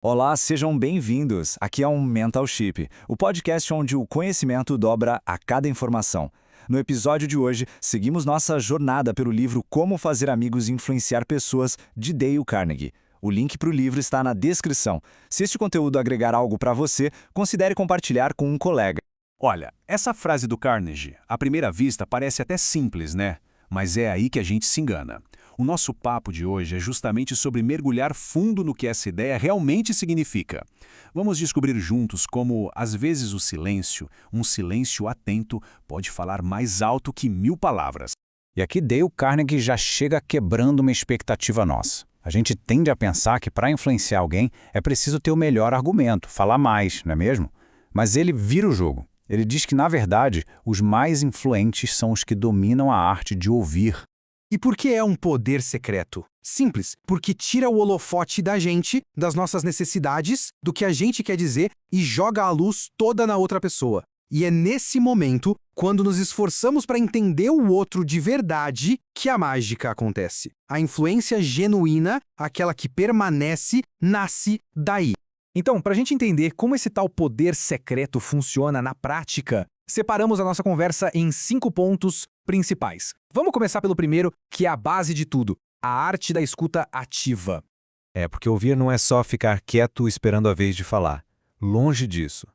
Olá, sejam bem-vindos. Aqui é um Mental Chip, o podcast onde o conhecimento dobra a cada informação. No episódio de hoje, seguimos nossa jornada pelo livro Como Fazer Amigos e Influenciar Pessoas, de Dale Carnegie. O link para o livro está na descrição. Se este conteúdo agregar algo para você, considere compartilhar com um colega. Olha, essa frase do Carnegie, à primeira vista, parece até simples, né? Mas é aí que a gente se engana. O nosso papo de hoje é justamente sobre mergulhar fundo no que essa ideia realmente significa. Vamos descobrir juntos como, às vezes, o silêncio, um silêncio atento, pode falar mais alto que 1000 palavras. E aqui Dale Carnegie já chega quebrando uma expectativa nossa. A gente tende a pensar que para influenciar alguém é preciso ter o melhor argumento, falar mais, não é mesmo? Mas ele vira o jogo. Ele diz que, na verdade, os mais influentes são os que dominam a arte de ouvir. E por que é um poder secreto? Simples, porque tira o holofote da gente, das nossas necessidades, do que a gente quer dizer e joga a luz toda na outra pessoa. E é nesse momento, quando nos esforçamos para entender o outro de verdade, que a mágica acontece. A influência genuína, aquela que permanece, nasce daí. Então, para a gente entender como esse tal poder secreto funciona na prática, separamos a nossa conversa em 5 pontos principais. Vamos começar pelo primeiro, que é a base de tudo, a arte da escuta ativa. Porque ouvir não é só ficar quieto esperando a vez de falar. Longe disso.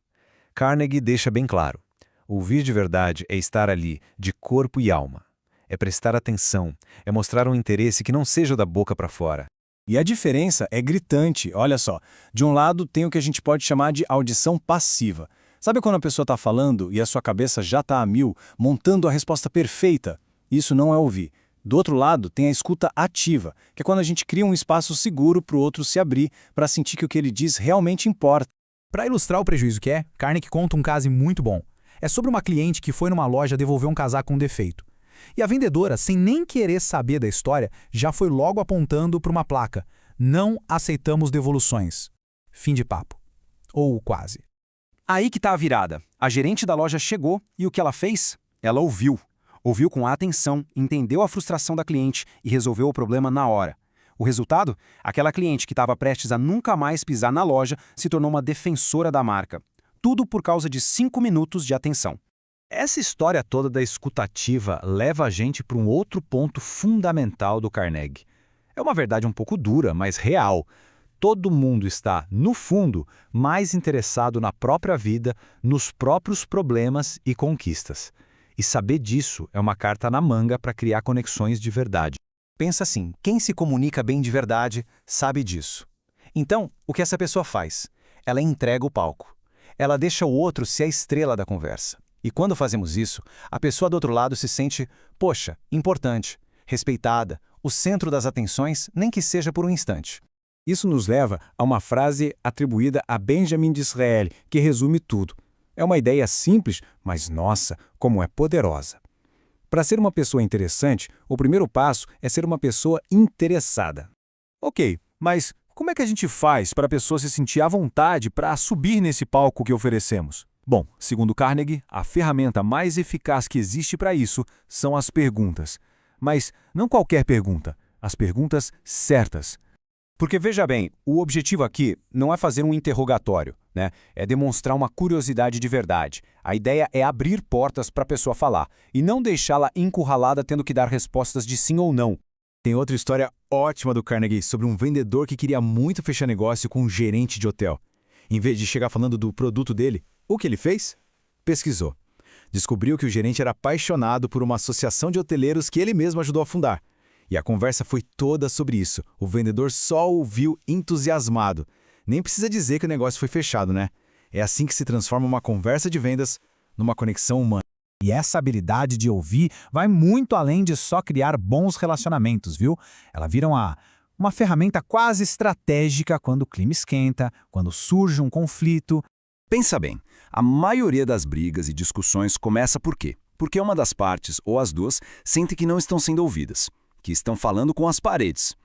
Carnegie deixa bem claro. Ouvir de verdade é estar ali, de corpo e alma. É prestar atenção, é mostrar um interesse que não seja da boca para fora. E a diferença é gritante, olha só. De um lado tem o que a gente pode chamar de audição passiva. Sabe quando a pessoa está falando e a sua cabeça já está a 1000, montando a resposta perfeita? Isso não é ouvir. Do outro lado tem a escuta ativa, que é quando a gente cria um espaço seguro para o outro se abrir, para sentir que o que ele diz realmente importa. Para ilustrar o prejuízo que é, Carnegie conta um caso muito bom. É sobre uma cliente que foi numa loja devolver um casaco com defeito. E a vendedora, sem nem querer saber da história, já foi logo apontando para uma placa: "Não aceitamos devoluções." Fim de papo. Ou quase. Aí que tá a virada. A gerente da loja chegou e o que ela fez? Ela ouviu. Ouviu com atenção, entendeu a frustração da cliente e resolveu o problema na hora. O resultado? Aquela cliente que estava prestes a nunca mais pisar na loja se tornou uma defensora da marca. Tudo por causa de 5 minutos de atenção. Essa história toda da escutativa leva a gente para um outro ponto fundamental do Carnegie. É uma verdade um pouco dura, mas real. Todo mundo está, no fundo, mais interessado na própria vida, nos próprios problemas e conquistas. E saber disso é uma carta na manga para criar conexões de verdade. Pensa assim, quem se comunica bem de verdade sabe disso. Então, o que essa pessoa faz? Ela entrega o palco. Ela deixa o outro ser a estrela da conversa. E quando fazemos isso, a pessoa do outro lado se sente, poxa, importante, respeitada, o centro das atenções, nem que seja por um instante. Isso nos leva a uma frase atribuída a Benjamin Disraeli, que resume tudo. É uma ideia simples, mas nossa, como é poderosa. Para ser uma pessoa interessante, o primeiro passo é ser uma pessoa interessada. Ok, mas como é que a gente faz para a pessoa se sentir à vontade para subir nesse palco que oferecemos? Bom, segundo Carnegie, a ferramenta mais eficaz que existe para isso são as perguntas. Mas não qualquer pergunta, as perguntas certas. Porque veja bem, o objetivo aqui não é fazer um interrogatório, né? É demonstrar uma curiosidade de verdade. A ideia é abrir portas para a pessoa falar e não deixá-la encurralada tendo que dar respostas de sim ou não. Tem outra história ótima do Carnegie sobre um vendedor que queria muito fechar negócio com um gerente de hotel. Em vez de chegar falando do produto dele, o que ele fez? Pesquisou. Descobriu que o gerente era apaixonado por uma associação de hoteleiros que ele mesmo ajudou a fundar. E a conversa foi toda sobre isso. O vendedor só ouviu entusiasmado. Nem precisa dizer que o negócio foi fechado, né? É assim que se transforma uma conversa de vendas numa conexão humana. E essa habilidade de ouvir vai muito além de só criar bons relacionamentos, viu? Ela vira uma ferramenta quase estratégica quando o clima esquenta, quando surge um conflito. Pensa bem, a maioria das brigas e discussões começa por quê? Porque uma das partes, ou as duas, sente que não estão sendo ouvidas, que estão falando com as paredes.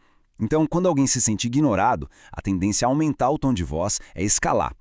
Então, quando alguém se sente ignorado, a tendência a aumentar o tom de voz é escalar.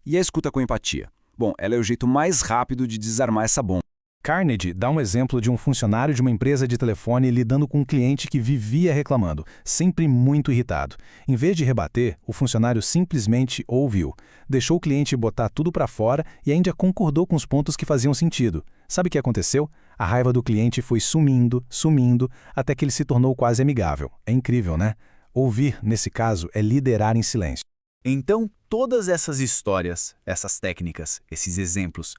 E a escuta com empatia? Bom, ela é o jeito mais rápido de desarmar essa bomba. Carnegie dá um exemplo de um funcionário de uma empresa de telefone lidando com um cliente que vivia reclamando, sempre muito irritado. Em vez de rebater, o funcionário simplesmente ouviu, deixou o cliente botar tudo para fora e ainda concordou com os pontos que faziam sentido. Sabe o que aconteceu? A raiva do cliente foi sumindo, até que ele se tornou quase amigável. É incrível, né? Ouvir, nesse caso, é liderar em silêncio. Então, todas essas histórias, essas técnicas, esses exemplos,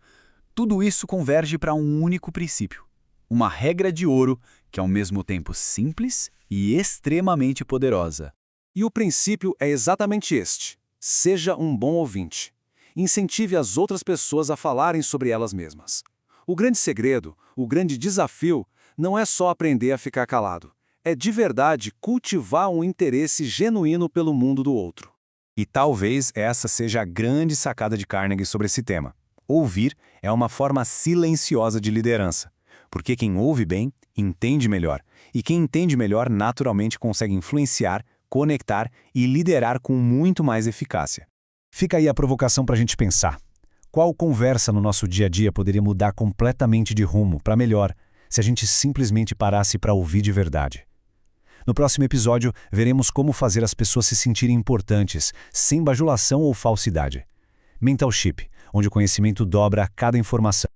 tudo isso converge para um único princípio. Uma regra de ouro que é ao mesmo tempo simples e extremamente poderosa. E o princípio é exatamente este: seja um bom ouvinte. Incentive as outras pessoas a falarem sobre elas mesmas. O grande segredo, o grande desafio, não é só aprender a ficar calado. É de verdade cultivar um interesse genuíno pelo mundo do outro. E talvez essa seja a grande sacada de Carnegie sobre esse tema. Ouvir é uma forma silenciosa de liderança, porque quem ouve bem, entende melhor, e quem entende melhor naturalmente consegue influenciar, conectar e liderar com muito mais eficácia. Fica aí a provocação para a gente pensar. Qual conversa no nosso dia a dia poderia mudar completamente de rumo para melhor, se a gente simplesmente parasse para ouvir de verdade? No próximo episódio, veremos como fazer as pessoas se sentirem importantes, sem bajulação ou falsidade. Mental Chip, onde o conhecimento dobra a cada informação.